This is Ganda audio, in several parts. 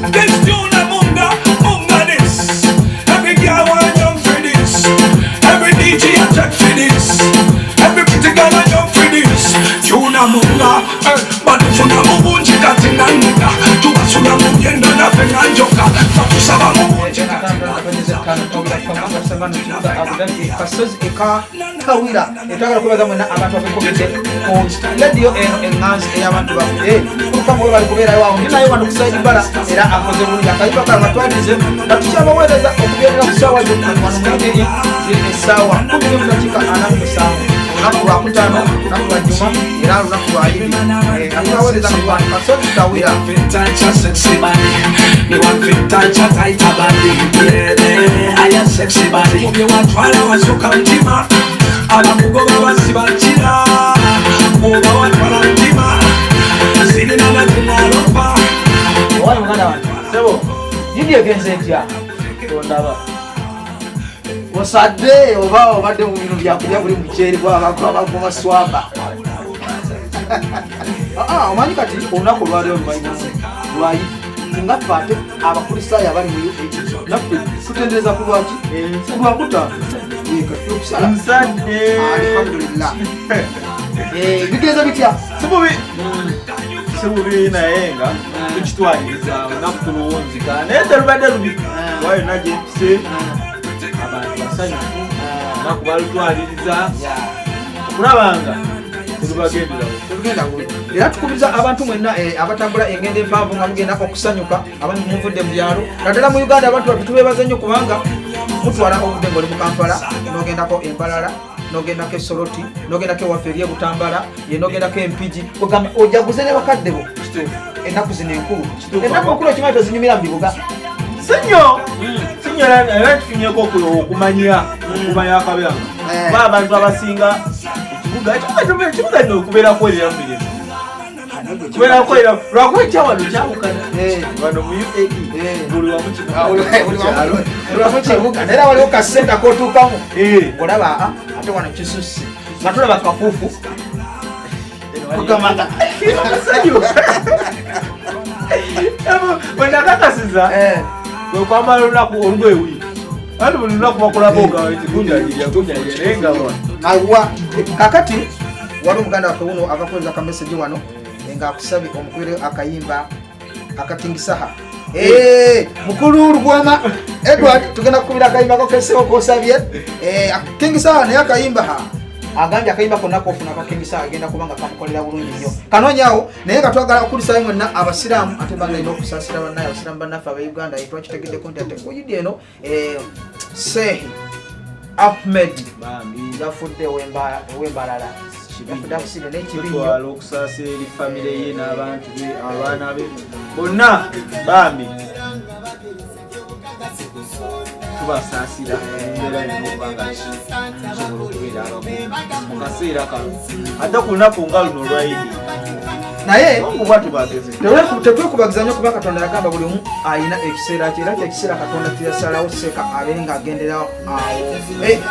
This tune a munga this. Every girl want jump for this. Every DJ a check for this. Every pretty girl a jump for this. Tune a munga, but tuna mubunji katina nina. Tuba suna muyendo na fenga njoka. Fatusaba mubunji katina. Kasozi eka kawira etagala kubaza mwena abantu abekobedde ko radio enganzi ey'abantu bakude kukamwe bali kubeera yawo naye wano kusaidi bala era akoze bulungi akayiba kala matwalize batushabaweereza okubeerera ku ssaawa zonna wano mwegeri essaawa 10 dakika 47 olunaku lwa kutaano olunaku lwa juma era olunaku lwa yidi atubaweereza mu bantu Kasozi kawira sexy body. Mubye watwala wasoka mtima. Abamugoba basibakira. Muba watwala mtima. Sinina na tunalopa. Wano mwana wange. Sebo. Yidi egenze ntya. Tondaba. Osadde oba obadde mu bintu byakulya buli muceeri gw'abagoma swamba. Omanyi kati olunaku lwaliwo lwayi nga fate abakulisaayo abali mu naffe tutendereza ku lwaki kulwakutaano Msadde. Alhamdulillah. Bigeza bitya? Sibubi naye nga tukitwaliriza olunaku tuluwunzika naye terubadde lubi wayo najje mpise abantu basanyufu olunaku balutwaliriza okulabanga terubagenderawo era tukubiriza abantu mwenna abatambula engendo empanvu nga mugenda okusanyuka abantu muvudde mu byalo naddala mu Uganda abantu baffe tubeebaza nnyo kubanga mutwala obudde ng'oli mu Kampala n'ogendako Embalala n'ogendako Soroti n'ogendako ewaffe eri e Butambala n'ogendako Empigi ogamba ojaguze ne bakadde bo ennaku zino enkulu ennaku enkulu okimanyi tozinyumira mu bibuga sinyo era tufunyeko okumanya akabyanga ba abantu abasinga ekibuga nno okubeerako erera mubiremu kubeerako era lwakuba ekyawano kyawukana wano mu UAE buli wamu kibuga era waliwo kasenta k'otuukamu olaba ate wano kisusi nga tulaba kafuufu kugamanga wenakakasiza wekwambala olunaku olugwewi ati buli lunaku bakulaba awa kakati wali omuganda waffe wuno agakozesa kameseji wano ng'akusabye omukubire akayimba akatingisaha mukulu Rugwama Edward tugenda kukubira akayimba kokeseo kosabye akingisaha naye akayimba agambye akayimba konna kofuna akakingisaha agenda kubanga kamukolera bulungi nnyo kanonyawo naye nga twagala okulisayo mwenna abasiraamu ate bangalina okusaasira bannaye abasiraamu bannaffe aba Uganda twakitegeddeko nti ate kuyidi eno Sheikh Ahmed yafudde ow'Embalala tutwala okusaasira eri famire ye n'abantu be abaana be bonna bambi tubasaasira embeera enokubanga kisobola okubeera mu kaseera kano ate ku lunaku nga luno olwayidi naye tubageze tetwekubagiza nnyo kuba Katonda yagamba buli omu alina ekiseera kye era kyekiseera Katonda kyeyasalawo seeka abeere ng'agenderawo awo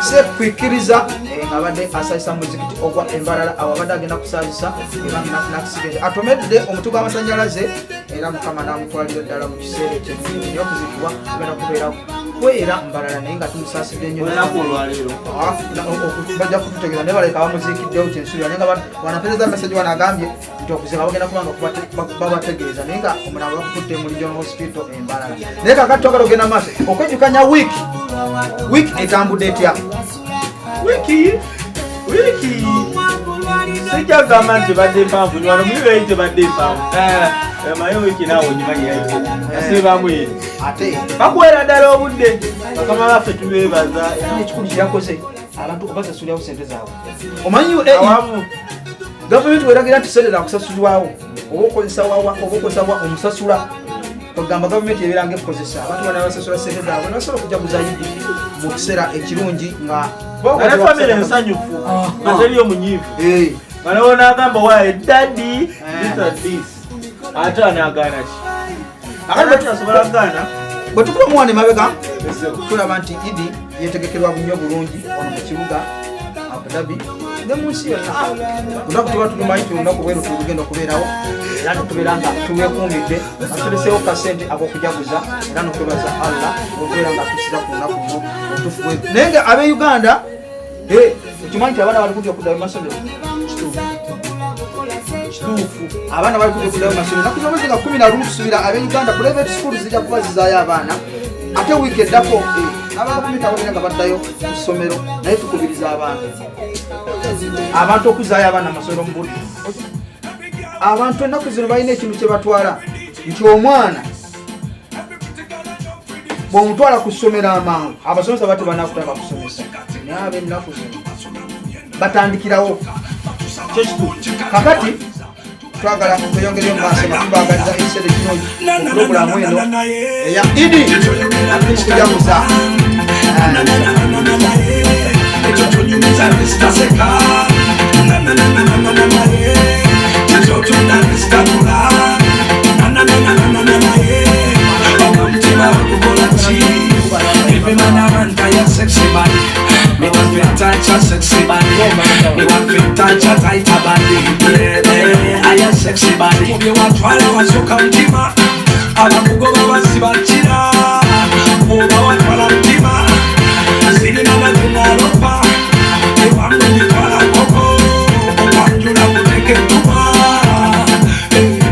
sekwikkiriza ng'abadde asaayisa muzikiti ogwa Embalala awo abadde agenda kusaayisa nakisigaje atomedde omuti gw'amasannyalaze era Mukama n'amutwalira ddala mu kiseera ekyennyini nnyo okuzikibwa tugenda kubeera kwera Mbalala naye nga tumusaasidde nnyo bajja kututegeeza naye baleka bamuziikiddewo kyensuubira naye nga wanapereza meseji wano agambye nti okuziba bagenda kubanga babategeeza naye nga omulambo bakututte mu Regional Hospital Embalala naye kakati twagala ogenda maaso okwejjukanya wiiki etambudde etya wiiki sijagamba nti tebadde mpanvu niwano mulibeeyi tebadde mpanvu maye wiiki naawe onyimanyi yasibamu eri ate bakuwera ddala obudde bakama baffe tubeebaza ekikulu kyakoze abantu obasasulirawo sente zaabwe omanyi awamu gavumenti weragira nti sente zakusasulwawo oba okozesa omusasula ogamba gavumenti ebeeranga ekozesa abantu bana basasula sente zaabwe nabasobola okujaguza yidi mu kiseera ekirungi nga ale famire ensanyufu nga teriyo munyiivu nga newo n'agamba waye daddy this ate anaagaana ki akati asobola kugaana bwe tukuba omuwana emabega tulaba nti idi yetegekerwa nnyo bulungi ono mu kibuga Abu Dhabi ne mu nsi yonna olunaku tuba tumanyi ti olunaku bweru tulugenda okubeerawo era netubeera nga tuweekuumidde atuleseewo kasente ak'okujaguza era nokwebaza Allah okubeera nga tusira ku lunaku luno otufu bwe naye nga ab'Uganda okimanyi ti abaana bali kujja okuddayo mu masomero kituufu abaana bali kujja okuddayo mu masomero naku zomwezi nga 10 na lutusubira ab'Uganda private school zijja kuba zizaayo abaana ate wiiki eddako abakumitabolera nga baddayo ku ssomero naye tukubiriza abantu okuzaayo abaana amasomero mu budde abantu ennaku zino balina ekintu kye batwala nti omwana bw'omutwala ku ssomero amangu abasomesa bati banakutaba kusomesa naye ab'ennaku zino batandikirawo kyo kituufu kakati twagala okweyongerera mu maaso natubagaliza ekiseera ekirungi okulogulamu eno eya idi kujaguza Every man around your sexy body. Me want to touch your sexy body. Me want to touch your tight body. Yeah, I your sexy body. You want to follow us so come tima. Abakugoba basibachira. Oba want to follow tima. Sitting on a dinalopa. You want to follow coco. Want you to take it to ma.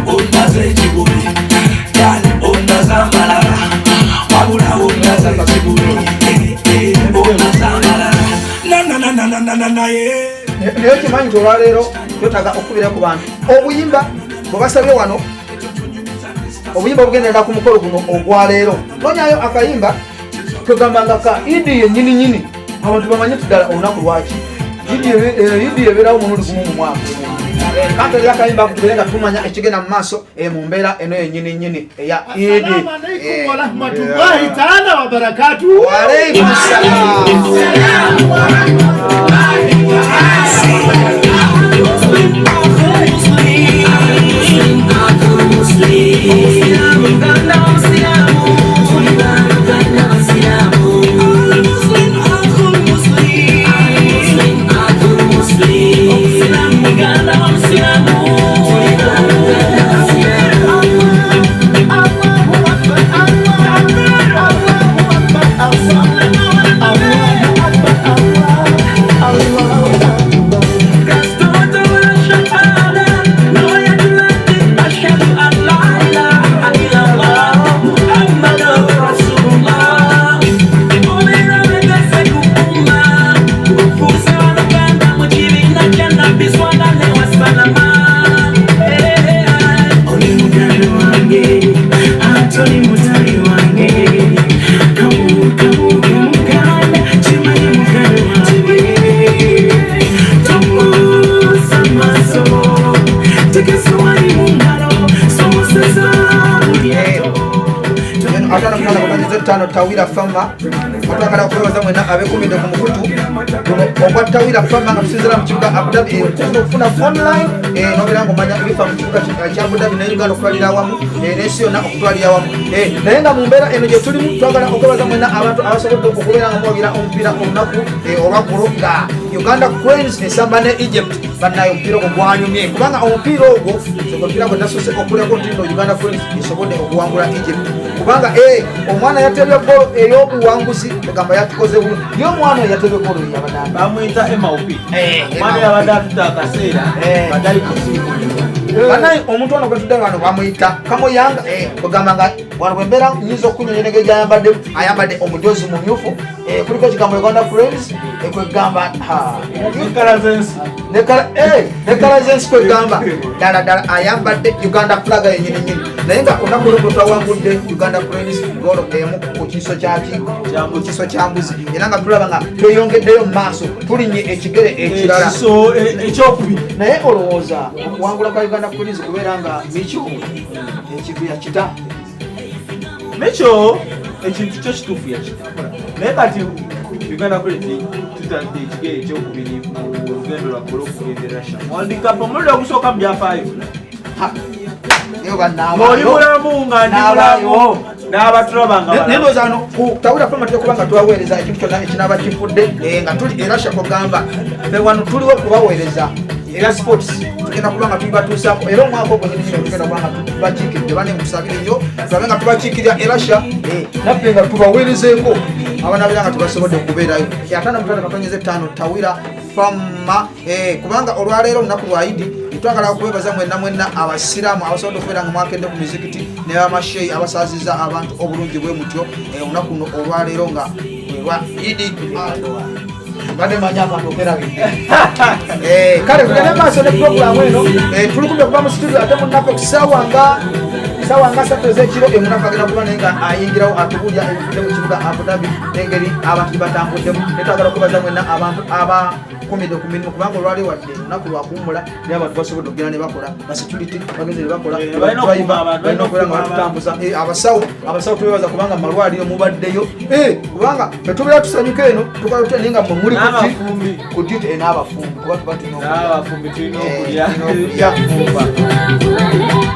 Onda zechiburi. Yal onda zambalala. Wabula onda zechiburi. naye kimanyi olwaleero twetaaga okubira ku bantu obuyimba bwe basabye wano obuyimba bugenderera ku mukolo guno ogwaleero nonyayo akayimba twegambanga ka idi yennyininyini abantu bamanye tuddala olunaku lwaki idi ebeerawo mulundi gumu mu mwaka kanterera akayimba tubere nga tumanya ekigenda mu maaso mu mbeera eno yennyininyini eya idi warahmatullahi taala wabarakatuh. Waalaikum salaam. Tawira Fama atwagala okwebaza mwena abekumidde ku mukutu guno ogwa Tawira Fama nga tusinzira mu kibuga Abu Dhabi okufuna online nobera nga omanya ebifa mu kibuga kya Abu Dhabi ne Uganda okutwalira awamu n'ensi yonna okutwalira awamu naye nga mu mbeera eno gye tulimu twagala okwebaza mwena abantu abasobodde okubeera nga mwogera omupiira olunaku olwaggulo nga Uganda Cranes esamba ne Egypt bannayo omupiira ogwo gwanyumye kubanga omupiira ogwo omupiira gwe nasose okuleko nti no Uganda Cranes esobodde okuwangula Egypt kubanga omwana yatebye golo ey'obuwanguzi egamba yatukoze bulungi ye omwana yatebye golo yabadamba bamuyita MOP omwana yabadde atuta akaseera badali kusiimu banaye omuntu ono gwe tudde wano bamuyita kamuyanga kugamba nga wano bwe mbeera nyinza okunyonyonege gyayambadde ayambadde omujoozi mumyufu kuliko ekigambo Uganda Cranes kwegamba ne kala zensi kwegamba ddala ayambadde Uganda flag yenyininyini naye nga olunaku olwo twawangudde Uganda Cranes golo emu ku kiso kya mbuzi era nga tulaba nga tweyongeddeyo mu maaso tulinye ekigere ekirala ekyokubiri naye olowooza okuwangula kwa Uganda Cranes kubeera nga mikyo ekintu yakita nekyo ekintu kyo kituufu yakita naye kati Uganda Cranes tutadde ekigere ekyokubiri mu lugendo lwa golo okugendera World Cup omulundi ogusooka mu byafaayo oli mulamu nga ndi mulamu n'abatulabanga nendoza ano ku Tawira Fama tujja kuba nga twaweereza ekintu kyonna ekinaaba kifudde nga tuli era shakogamba fe wano tuliwo kubaweereza era sports tugenda kuba nga tubatuusaako era omwaka ogwo nyini tugenda kuba nga tubakiikiride bane mutusabire nnyo tulabe nga tubakiikirira erasha naffe nga tubaweerezeeko abaana bera nga tebasobodde okubeerayo atana mutana katonyeze 5 tawira fama kubanga olwaleero olunaku lwa Idi twagala okwebaza mwenna abasiraamu abasobodde okubeera nga mwakedde ku mizikiti ne bamasheyi abasaazizza abantu obulungi bwe mutyo olunaku luno olwaleero nga lwa Idi bade manya akantu okerabidde kale tugende maaso ne puroguramu eno tulukumye kuba mu studio ate munaku kusaawa nga 3 ez'ekiro emunaku agenda kuba naye nga ayingirawo atubuulya ebifudde mu kibuga Abu Dhabi n'engeri abantu gye batambuddemu netwagala okwebaza mwenna abantu abakumidde ku mirimu kubanga olwali wadde olunaku lwakuwummula naye abantu basobodde okugenda ne bakola basecurity bagenze ne bakola balina okubeera nga batutambuza abasawo tubebaza kubanga mu malwaliro mubaddeyo kubanga tetubeera tusanyuka eno tukala tutya naye nga mwe muli ku duty n'abafumbi kuba tuba tulina okulya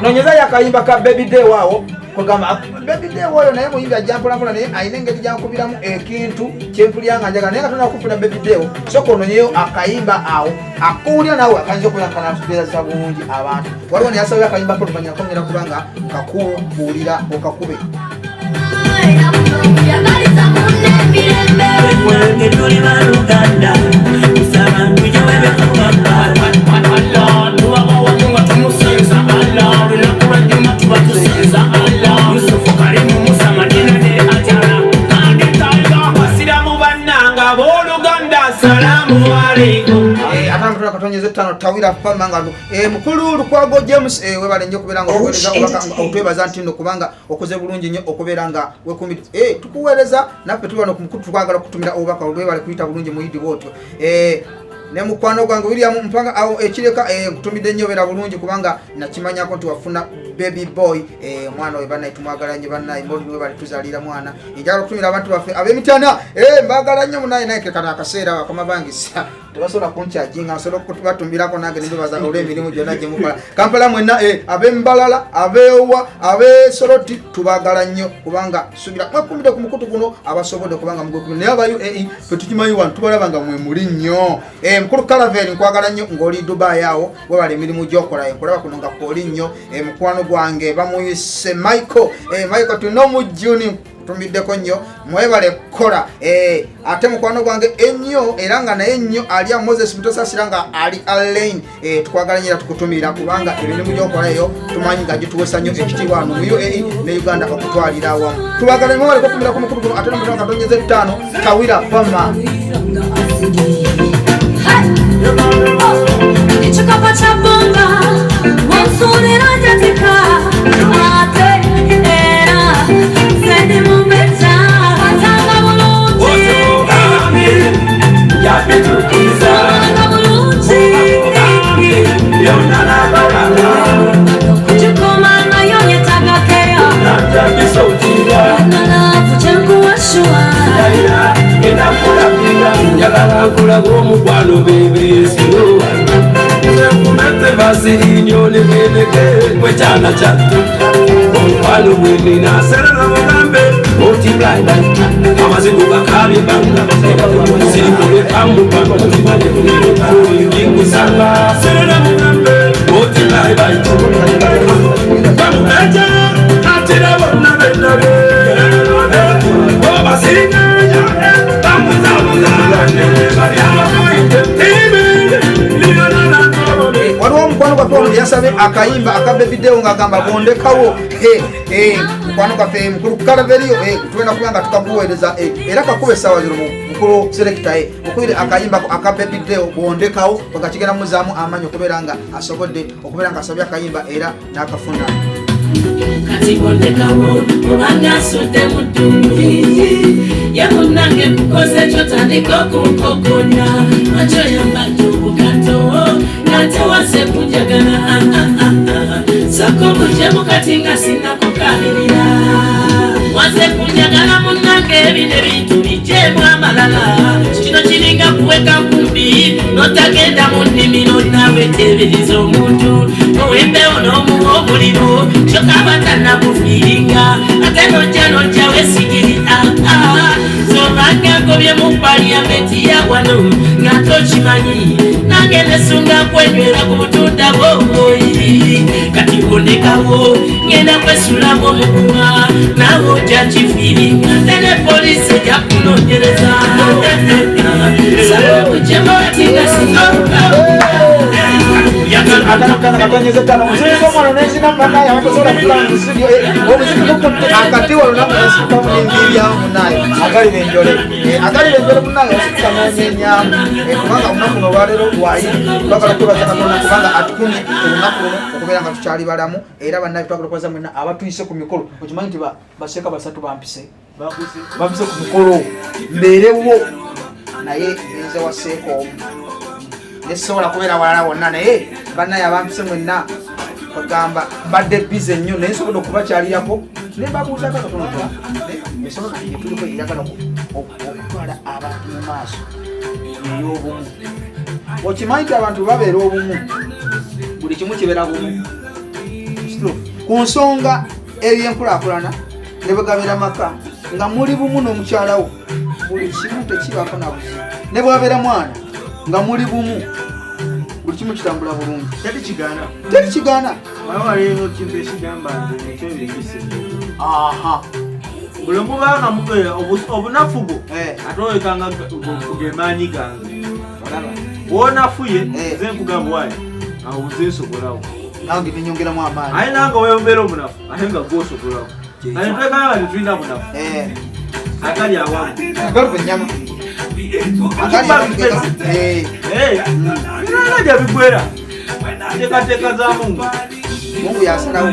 nonyeza yakayimba ka Baby Day waawo kugamba Baby Day oyo naye muyimbi ajja mpolampola naye ayina engeri gyankubiramu ekintu kyenfulyanga njagala naye nga tolina kufuna Baby Day soka ononyeyo akayimba awo akuwulya naawe akayinza okubeera kanatubeereza bulungi abantu waliwo neyasabyo akayimba ko lumanya kongera kubanga kakubuulira okakube Katonyeze 5 tawira fama nga mukulu Lukwago James webale nnyo kubeera nga okuweereza otwebaza nti nno kubanga okoze bulungi nnyo okubeera nga wekumidde tukuweereza naffe tuli wano ku mukutu twagala okutumira obubaka olwebale kuyita bulungi mu Idi bwotyo ne mukwano gwange William mpanga awo ekireka kutumidde nnyo beera bulungi kubanga nakimanyako nti wafuna baby boy mwana we banaye tumwagala nnyo banaye mboli we bali tuzalira mwana njagala okutumira abantu baffe ab'emitana mbagala nnyo munaye naye kekana akaseera akamabangisa tebasobola kunkyajinga nsobola okubatumbirako nange nembebaza olw'emirimu gyonna gye mukola Kampala mwenna ab'embalala abeewa ab'esoroti tubagala nnyo kubanga subira mwekumidde ku mukutu guno abasobodde kubanga mugwekumidde naye aba UAE fe tukimanyi wano tubalaba nga mwe muli nnyo mukulu Caraveri nkwagala nnyo ng'oli Dubai awo webala emirimu gy'okola nkulaba kuno nga kooli nnyo mukwano gwange bamuyise Michael tunomujjuni tumiddeko nnyo mwebale kukola ate mukwano gwange ennyo era nga naye nnyo ali Moses Mutosasira nga ali Alain tukwagala nnyo era tukutumira kubanga emirimu gy'okola eyo tumanyi nga gituwesa nnyo ekitiibwa wano mu UAE ne Uganda okutwalira awamu tubagala mwebale kutumira ku mukulu guno ate n'omutima nga tonyeze 5 tawira fama Chukapa cha bonga Monsuri raja tika Ate era Sende mumeta Watanga mulunji Yape tukiza Watanga mulunji Yonana barala Kuchukoma na yonye tagakea Natabi sautira Nana fuchenku washua Yaira Inakula pila Njagala kula gomukwano bebe Silo Kumete vasilini oleke Kwechana chatu Omwalo mwini na sera na mugambe Multiply by Amazibu bakari banga Sirikule kambu banga Zimane kulele kuri Kingu sanga Sera na mugambe Multiply by Kamu beja Atira wana benabe Oba sirina Kamu zamu waliwo mukwano gwaffe yasabye akayimba aka Baby Day ng'agamba bondekawo mukwano gwaffe mukulu Caraveriyo tugenda kuba nga tukakuweereza era kakube essaawa zino mukulu selekita mukubire akayimba aka Baby Day bondekawo nga kigenda muzaamu amaanyi okubeera nga asobodde okubeera nga asabye akayimba era n'akafuna kati bondekawo mubanga asudde mu ddungi yamunange kukoze kyotandika okukokonya ajoyambadde obugato natewase kunjagala sako bujemu kati nga sinakukalirira waze kunjagala munange ebine bintu bijemu amalala kino kiringa kuweka kumbi notagenda mu nnimiro nawe tebiriza omuntu owembewo n'omuwa omuliro kyokaba tannakufiiringa ate nojja wesigiri zobanga bakobye mu paliyamenti ya wano nga tokimanyi nange nesunga kwenywera ku butunda bwoboyi kati bondekawo ngenda kwesulamu omukuba nawe ojja kifiiringa tene polisi ejja kunoonyereza salamu gyemawatinga singa akati walonako esikamu n'enviiryamu munaye agalira enjole munaye osika n'onyenyamu kubanga olunaku luno olwaleero lwayiri twagala kwebaza Katonda kubanga atukumye olunaku luno okubeera nga tukyali balamu era bannabye twagala okwebaza mwenna abatuyise ku mikolo okimanyi nti baseeka basatu bampise ku mukolo mbeerewo naye nze waseeka omu nesobola kubeera walala wonna naye bannaye abampise mwenna bagamba mbadde bize nnyo naye nsobola okubakyalirako ne babuuzako katonotono ensonga kati gyetuliko eragala okutwala abantu mu maaso ey'obumu okimanyi nti abantu babeera obumu buli kimu kibeera bumu ku nsonga ebyenkulaakulana ne bwegabeera maka nga muli bumu n'omukyalawo buli kimu tekibaako na buzibu ne bwabeera mwana nga muli bumu buli kimu kitambula bulungi teri kigaana waliwo kintu ekigamba nti ekyo ebigise buli mubanga obunafu bwo ate olekanga kugemaanyi gange bwonafuye nze nkugambwayo awo buzeesobolawo nange nenyongeramu amaanyi aye nange webeera obunafu ate nga gwosobolawo ate twekanga tetulina bunafu akali awamu agaluka ennyama nanaja bigwera teekateeka za mungu yasalawo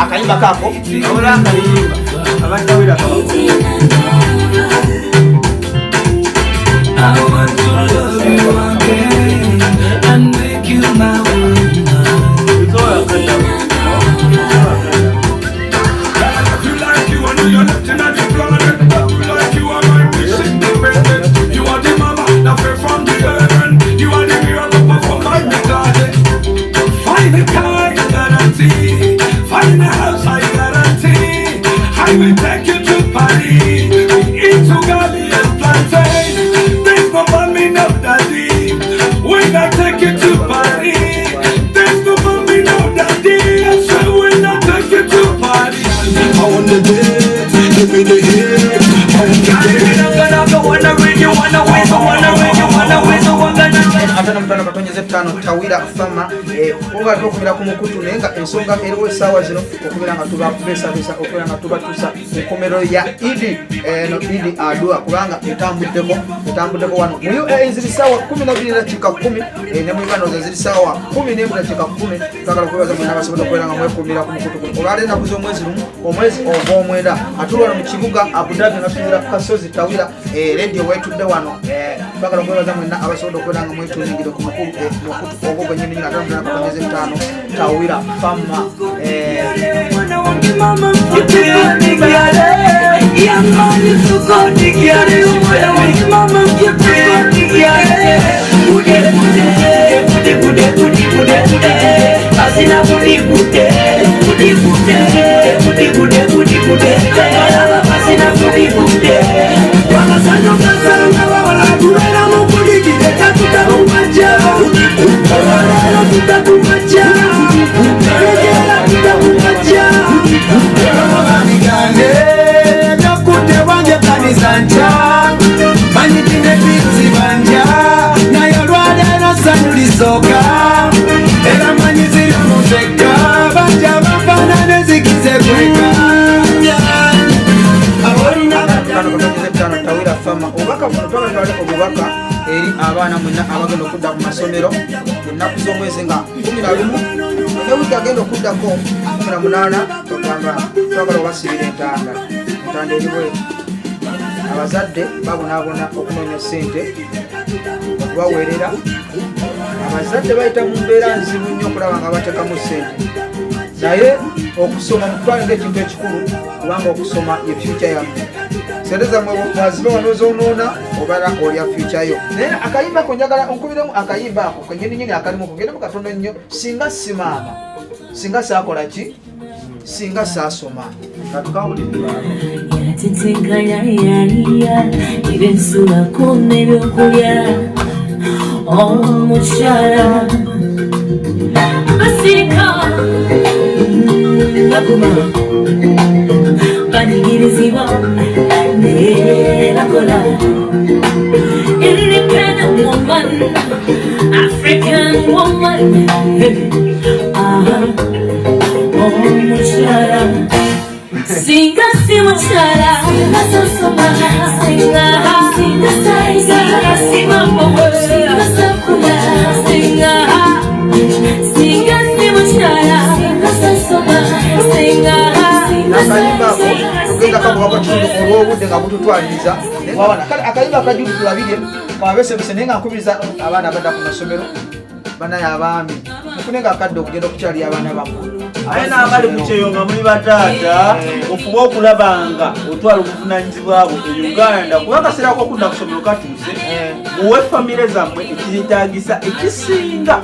akayimba kako awula akayimba abadawira I want to love you again and make you my one. You like you and you're looking at the planet. You like you are my wish independent. You are the mama that fell from the heaven. You are the miracle for my darling. Find the car, I guarantee. Find the house, I guarantee. I will take you to Paris, into Gali and plantain. There's no mommy, no daddy. When I take you to Paris, there's no mommy, no daddy. I swear when I take you to Paris, I want the dance, give me the hit. I want the dance. I'm gonna wanna win, you wanna win, I wanna win, you wanna win, so I'm gonna win. atana mutano katonyeze ttaano Tawira Fama oba okubira ku mukutu naye nga ensonga eriwo essaawa zino okubeera nga tubabeesabesa okubeera nga tubatuusa ku nkomero ya Idi no Idi Adua kubanga etambuddeko wano muyo ziri ssaawa 12:10 ne mwibanoza ziri ssaawa 11:10 twagala kwebaza mwena abasobola okubeera nga mwekumira ku mukutu guno olwaleero ennaku z'omwezi lumu omwezi ogw'omwenda atulwano mu kibuga Abu Dhabi nga tunyira ku Kasozi Tawira radio wetudde wano twagala kwebaza mwena abasobola okubeera nga mwetuulingire ku mukutu ogwo gwennyini ate mutana katonyeze ttaano Tawira Fama obubaka eri abaana mwenna abagenda okudda ku masomero ennaku z'omwezi nga 11 ne wiiki agenda okuddako 18 tugamba twagala obasibira entanda eriwe abazadde babonaabona okunoonya ssente okubaweerera abazadde bayita mu mbeera nzibu nnyo okulaba nga bateekamu ssente naye okusoma mutwale ng'ekintu ekikulu kubanga okusoma ye future yammwe sente zammwe mwaziba wano zoonoona obala olya future yo naye akayimba ako njagala onkubiremu akayimba ako kenyininyini akalimu kugendemu katono nnyo singa simaama singa saakola ki singa saasoma katukawulirira yatetekayayaya ibensula kunebyokulya omukyala basirika bakuma banigirizibwa nebakola independent woman, African woman. Muchara, singa si muchara, singa sosoma, singa si mama, singa sakula, singa si muchara, singa sosoma, singa. Tugenda kabuka kitundu olw'obudde nga bututwaliriza akayimba akajjulu tulabire kababesebese naye nga nkubiriza abaana abadda ku masomero banaye abaami mufunenga akadde okugenda okukyalira abaana bammwe aye n'abali mu kyeyo nga muli bataata ofuba okulabanga otwala obuvunanyizibwa bwo e Uganda kuba akaseera k'okudda ku somero katuuse muwe famire zammwe ekiyetaagisa ekisinga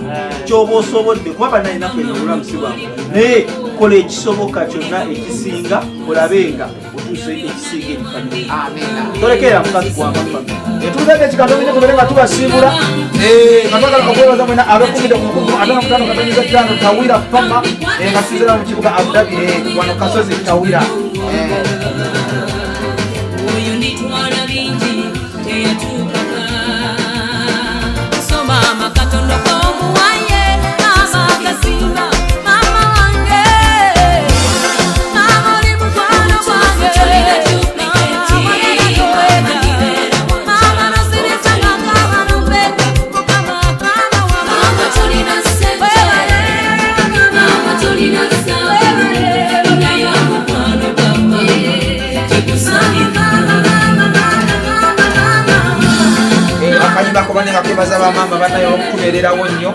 ky'oba osobodde kuba banayinaku eno obulamusi bwabwe naye kola ekisoboka kyonna ekisinga olabenga otuuse ekisinga ekifamire tolekeera mukazi gwamba famire etuuzaga ekikatonda tubere nga tubasiibula nga twagala okwebaza mwena abekumide ku mukugu 55 Tawira Fama nga tuzera mu kibuga Abu Dhabi wano Kasozi Tawira nga kwebaza bamama bannaye okutubeererawo nnyo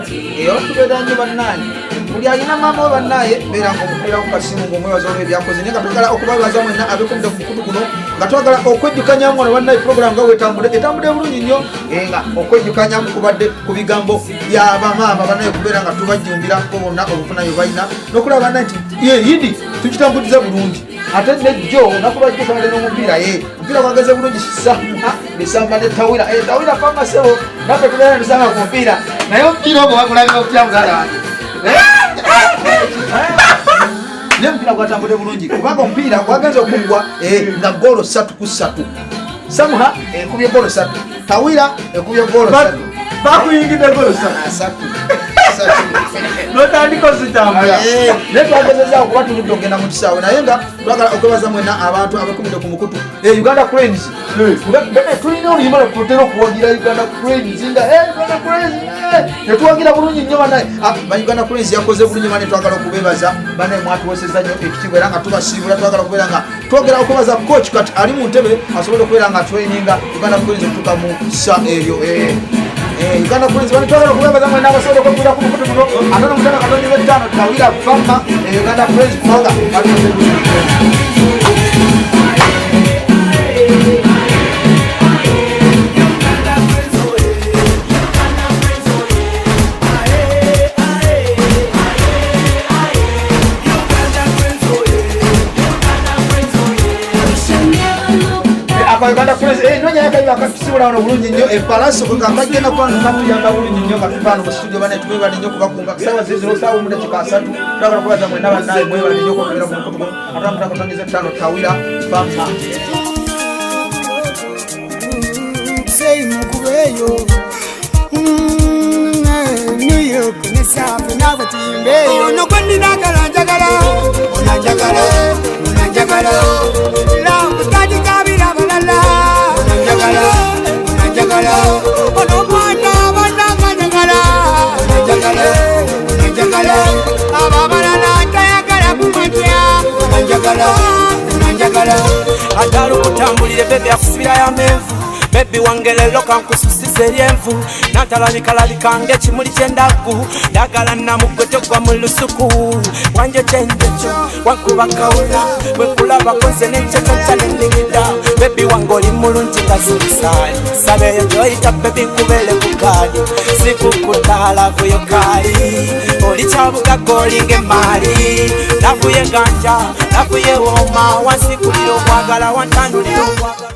okutubeerera nnyo bannaye buli alina maama we bannaye beera ngaomukulira ku kasimu ng'omwebaza olw'ebyakoze naye nga twagala okubabaza mwenna abekumide ku mukutu guno nga twagala okwejjukanyamu wano bannaye puroguramu nga etambudde bulungi nnyo nga okwejjukanyamu kubadde ku bigambo by'abamaama bannaye kubeera nga tubajjumbira bo bonna obufuna bye balina n'okulaba bannaye nti yidi tukitambulize bulungi ate nejjo nakulwajjo twagale n'omupiira omupiira gwageze bulungi Samuha Bisamba ne Tawira Tawira Fama sebo naffe tubeera tusanga ku mupiira naye omupiira ogwo wakulabika okutya muganda wange naye omupiira gwatambudde bulungi kubanga omupiira gwagenze okuggwa nga goolo 3-3 Samuha ekubye goolo 3 Tawira ekubye goolo 3 bakuyingidde goolo 3 notandika ozitambula naye twagezezaawo kuba tuludde okugenda mu kisaawe naye nga twagala okwebaza mwena abantu abekumide ku mukutu Uganda Cranes tulina oluyimba lwetutera okuwagira Uganda Cranes nga Uganda Cranes netuwagira bulungi nnyo banaye Uganda Cranes yakoze bulungi bane twagala okubebaza banaye mwatuweseza nnyo ekitiibwa era nga tubasiibula twagala okubeera nga twogera okwebaza coach kati ali mu ntebe asobole okubeera nga traininga Uganda Cranes okutuuka mu sa eryo Uganda Cranes bani twagala okubebaza mwena abasobola okukwira ku mukutu guno 55 Tawira Fama Uganda Cranes kubanga Uganda Cranes nonya yakayiwa akatusibula wano bulungi nnyo epalansi kakagenda kwakatuyamba bulungi nnyo katuvaano mu studio bane tubebale nnyo kubakunga kusaawa ziziro saawa mu dakika 3 twagala kubaza mwena bannaye mwebale nnyo okubera ku mukutu guno atambulakutonyiza 5 Tawira Fama sei mukubeyo New York ne safu nawe timbeyo ono kwendinagala njagala onanjagala onanjagala lambu tajikabira balala onanjagala onanjagala ono mwana bananganyagala onanjagala onanjagala ababalala tayagala kumatya onanjagala onanjagala atali okutambulire bebe akusibira ya menvu bebi wange lelo kankususisa lyose lyenvu natalabika ng'ekimuli ky'endaku ndagala namugotogwa mu lusuku wanje kyenjejo wankuba kawula bwekulabako nze n'enkyekyoca nendingida bebi wange oli mulungi nga zulisaali sabeeyo gyoyita bebi nkubele ku gaadi sikukutaalavuyo kaali oli kyabugaga olinga emaali navuye ganja navuye wooma wansikulira okwagala wantandulira okwagala